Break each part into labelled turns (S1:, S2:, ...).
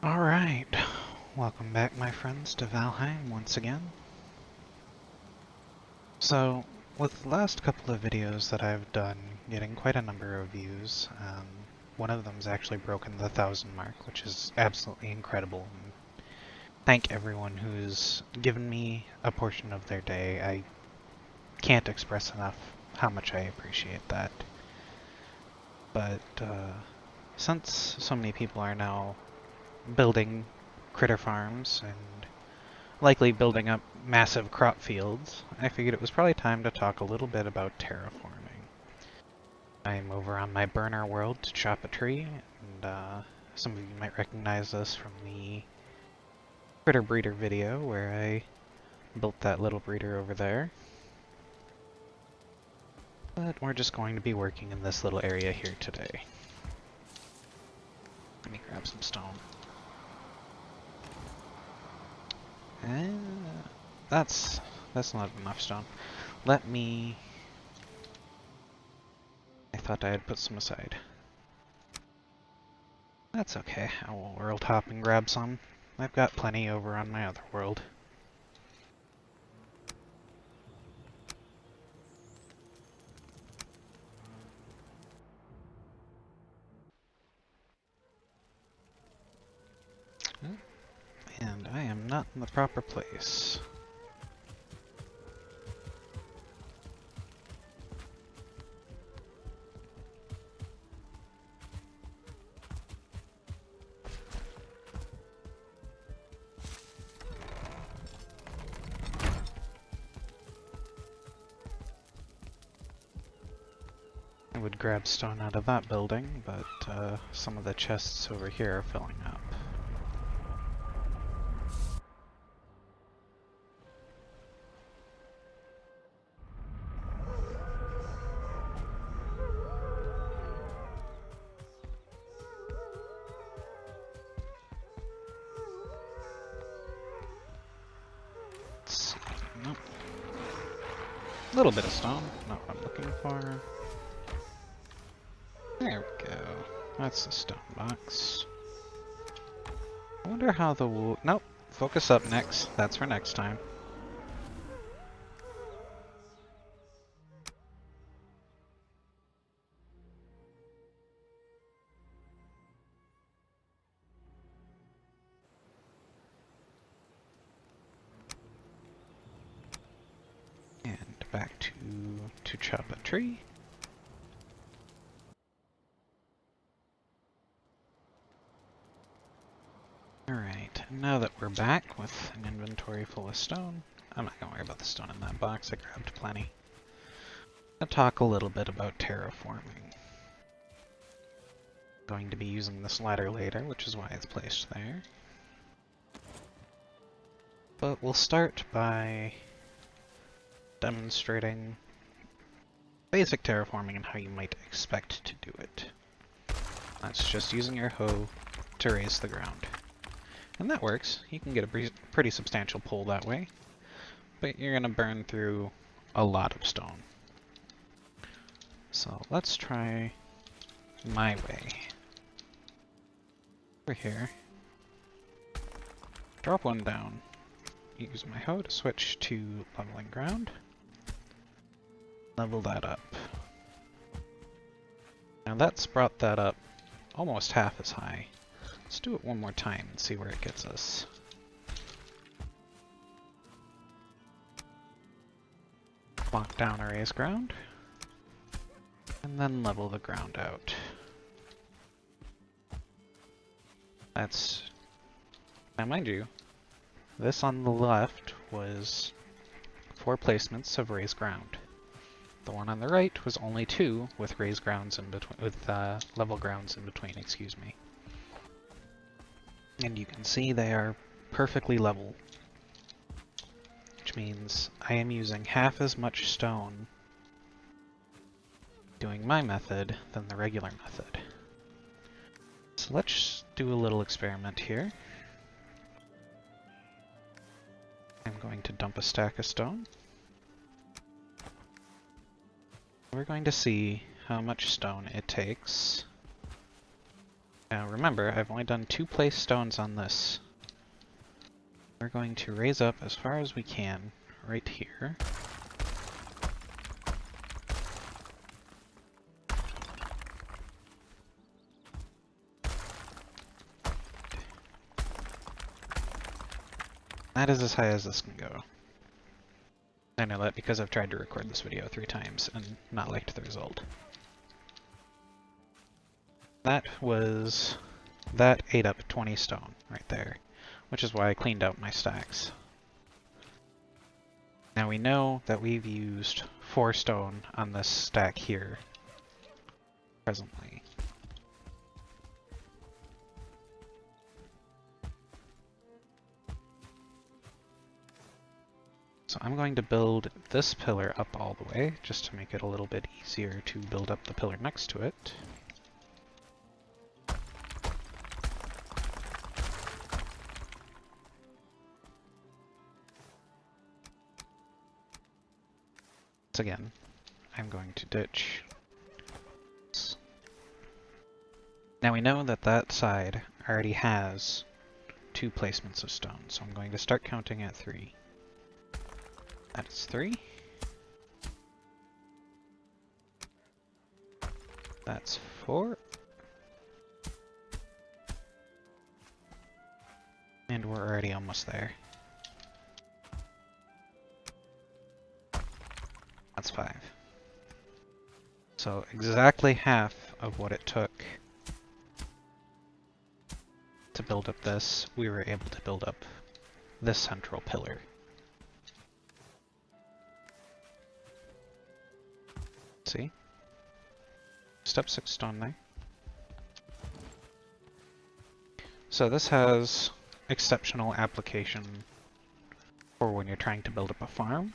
S1: Alright, welcome back my friends to Valheim once again. So, with the last couple of videos that I've done getting quite a number of views, one of them's actually broken the 1,000 mark, which is absolutely incredible. And thank everyone who's given me a portion of their day. I can't express enough how much I appreciate that. But since so many people are now building critter farms and likely building up massive crop fields, I figured it was probably time to talk a little bit about terraforming. I'm over on my burner world to chop a tree, and some of you might recognize this from the critter breeder video where I built that little breeder over there. But we're just going to be working in this little area here today. Let me grab some stone. And that's not enough stone. Let me... I thought I had put some aside. That's okay, I will world hop and grab some. I've got plenty over on my other world. And I am not in the proper place. I would grab stone out of that building, but some of the chests over here are filling up. Let's see. Nope. A little bit of stone, not what I'm looking for. There we go. That's the stone box. I wonder how the wool... Nope. Focus up next. That's for next time. And back to chop a tree. Alright, now that we're back with an inventory full of stone, I'm not gonna worry about the stone in that box, I grabbed plenty. I'll talk a little bit about terraforming. I'm going to be using this ladder later, which is why it's placed there. But we'll start by demonstrating basic terraforming and how you might expect to do it. That's just using your hoe to raise the ground. And that works. You can get a pretty substantial pull that way, but you're going to burn through a lot of stone. So let's try my way. Over here, drop one down, use my hoe to switch to leveling ground, level that up. Now that's brought that up almost half as high. Let's do it one more time and see where it gets us. Lock down a raised ground, and then level the ground out. That's... Now mind you, this on the left was 4 placements of raised ground. The one on the right was only 2 with raised grounds in between, with level grounds in between, excuse me. And you can see they are perfectly level, which means I am using half as much stone doing my method than the regular method. So let's do a little experiment here. I'm going to dump a stack of stone. We're going to see how much stone it takes Now remember, I've only done 2 place stones on this. We're going to raise up as far as we can right here. That is as high as this can go. I know that because I've tried to record this video 3 times and not liked the result. That ate up 20 stone right there, which is why I cleaned out my stacks. Now we know that we've used 4 stone on this stack here presently. So I'm going to build this pillar up all the way, just to make it a little bit easier to build up the pillar next to it. Once again, I'm going to ditch. Now we know that that side already has 2 placements of stone, so I'm going to start counting at 3. That is 3. That's 4. And we're already almost there. That's 5. So exactly half of what it took to build up this, we were able to build up this central pillar. See? Step 6 stone there. So this has exceptional application for when you're trying to build up a farm.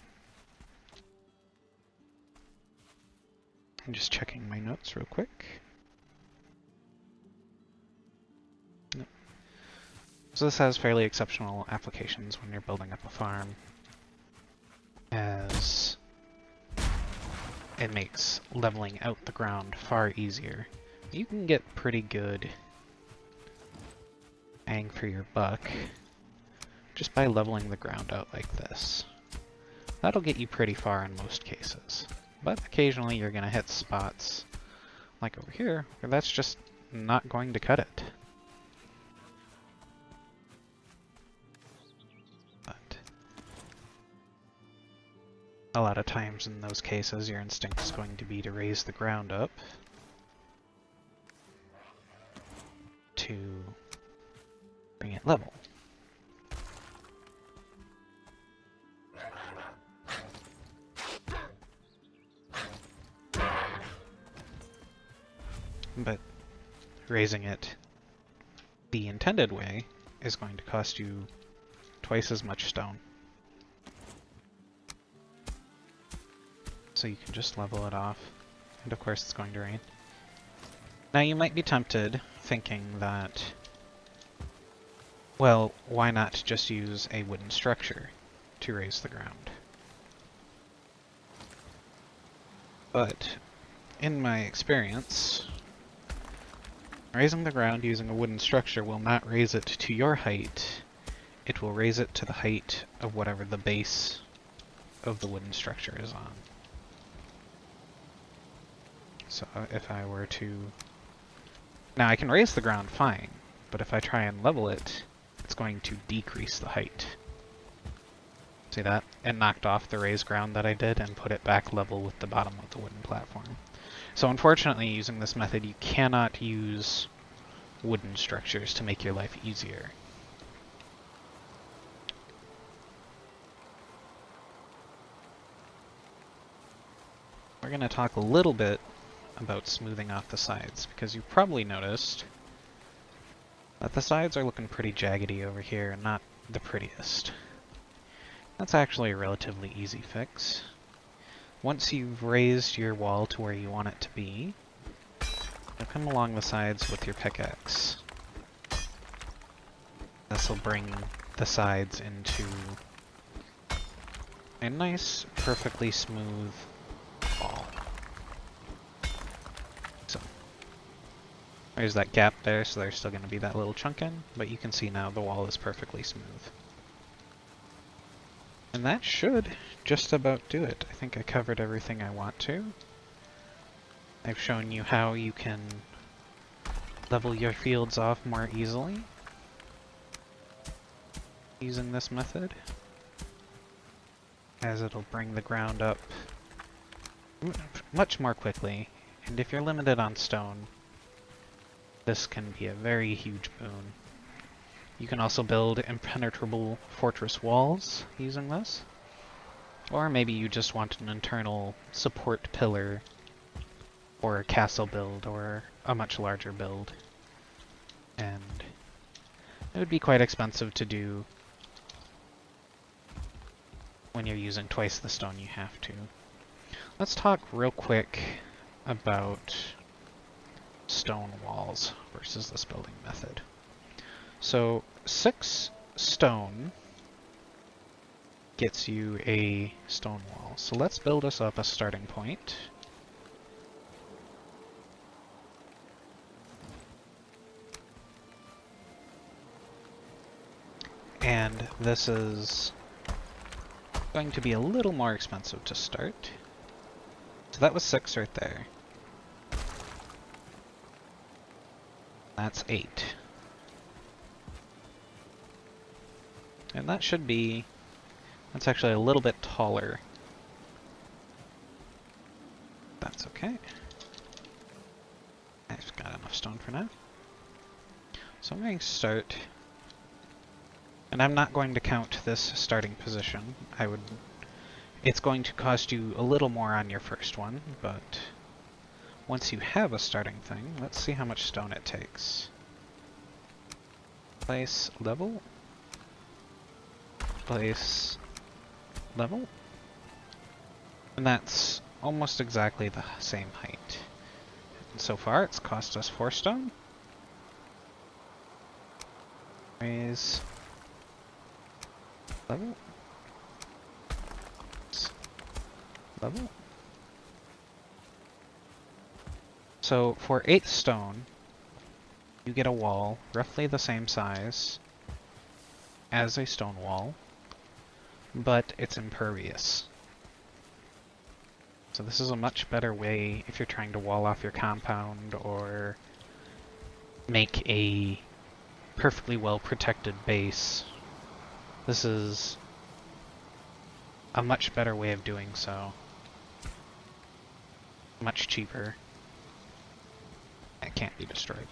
S1: I'm just checking my notes real quick. Nope. So this has fairly exceptional applications when you're building up a farm, as it makes leveling out the ground far easier. You can get pretty good bang for your buck just by leveling the ground out like this. That'll get you pretty far in most cases, but occasionally you're going to hit spots like over here where that's just not going to cut it. But a lot of times in those cases your instinct is going to be to raise the ground up to bring it level. But raising it the intended way is going to cost you twice as much stone. So you can just level it off, and of course it's going to rain. Now you might be tempted, thinking that, well, why not just use a wooden structure to raise the ground? But in my experience, raising the ground using a wooden structure will not raise it to your height. It will raise it to the height of whatever the base of the wooden structure is on. So if I were to... Now I can raise the ground fine, but if I try and level it, it's going to decrease the height. See that? It knocked off the raised ground that I did and put it back level with the bottom of the wooden platform. So unfortunately, using this method, you cannot use wooden structures to make your life easier. We're going to talk a little bit about smoothing off the sides, because you've probably noticed that the sides are looking pretty jaggedy over here and not the prettiest. That's actually a relatively easy fix. Once you've raised your wall to where you want it to be, you'll come along the sides with your pickaxe. This will bring the sides into a nice, perfectly smooth wall. So, There's that gap there, so there's still going to be that little chunk in, but you can see now the wall is perfectly smooth. And that should just about do it. I think I covered everything I want to. I've shown you how you can level your fields off more easily using this method, as it'll bring the ground up much more quickly. And if you're limited on stone, this can be a very huge boon. You can also build impenetrable fortress walls using this. Or maybe you just want an internal support pillar or a castle build or a much larger build. And it would be quite expensive to do when you're using twice the stone you have to. Let's talk real quick about stone walls versus this building method. So 6 stone gets you a stone wall. So let's build us up a starting point. And this is going to be a little more expensive to start. So that was 6 right there. That's 8. And that should be, that's actually a little bit taller. That's okay. I've got enough stone for now. So I'm going to start, and I'm not going to count this starting position. It's going to cost you a little more on your first one, but once you have a starting thing, let's see how much stone it takes. Place level. Place level. And that's almost exactly the same height. And so far it's cost us 4 stone. Raise level. Level. So for 8 stone, you get a wall roughly the same size as a stone wall, but it's impervious. So this is a much better way if you're trying to wall off your compound or make a perfectly well protected base. This is a much better way of doing so. Much cheaper. It can't be destroyed.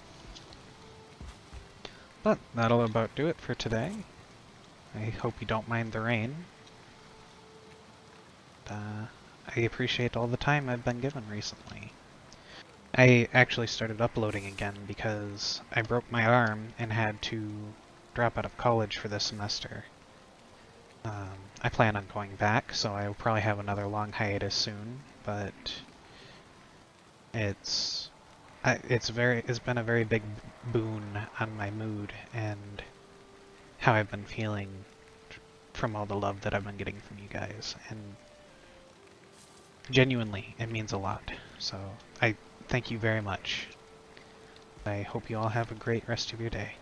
S1: But that'll about do it for today. I hope you don't mind the rain. I appreciate all the time I've been given recently. I actually started uploading again because I broke my arm and had to drop out of college for this semester. I plan on going back, so I will probably have another long hiatus soon, but it's been a very big boon on my mood and how I've been feeling from all the love that I've been getting from you guys, and genuinely, it means a lot. So I thank you very much. I hope you all have a great rest of your day.